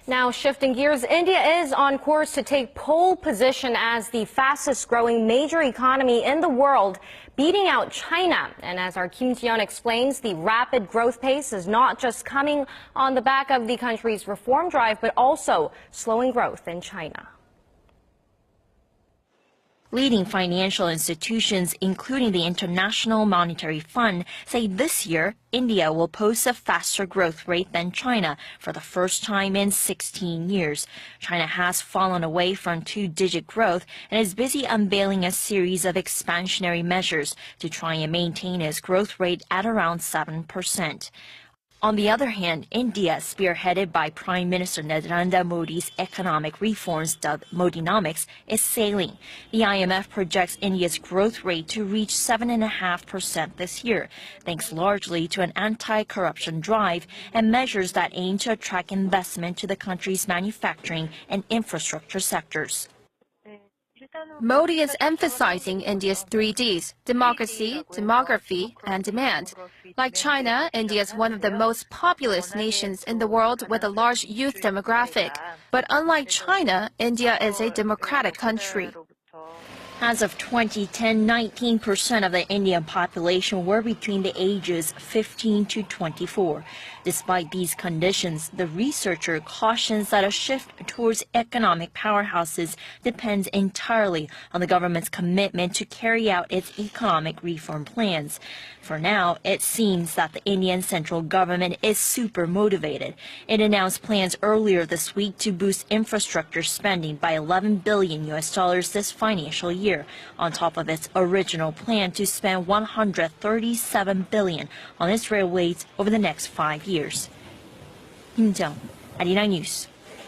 Now, shifting gears, India is on course to take pole position as the fastest growing major economy in the world, beating out China. And as our Kim Ji-yeon explains, the rapid growth pace is not just coming on the back of the country's reform drive, but also slowing growth in China. Leading financial institutions, including the International Monetary Fund, say this year India will post a faster growth rate than China for the first time in 16 years. China has fallen away from two-digit growth and is busy unveiling a series of expansionary measures to try and maintain its growth rate at around 7%. On the other hand, India, spearheaded by Prime Minister Narendra Modi's economic reforms dubbed Modinomics, is sailing. The IMF projects India's growth rate to reach 7.5% this year, thanks largely to an anti-corruption drive and measures that aim to attract investment to the country's manufacturing and infrastructure sectors. Modi is emphasizing India's 3Ds, democracy, demography, and demand. Like China, India is one of the most populous nations in the world with a large youth demographic. But unlike China, India is a democratic country. As of 2010, 19% of the Indian population were between the ages 15 to 24. Despite these conditions, the researcher cautions that a shift towards economic powerhouses depends entirely on the government's commitment to carry out its economic reform plans. For now, it seems that the Indian central government is super motivated. It announced plans earlier this week to boost infrastructure spending by $11 billion this financial year, on top of its original plan to spend $137 billion on its railways over the next 5 years. Kim Ji-yeon, Arirang News.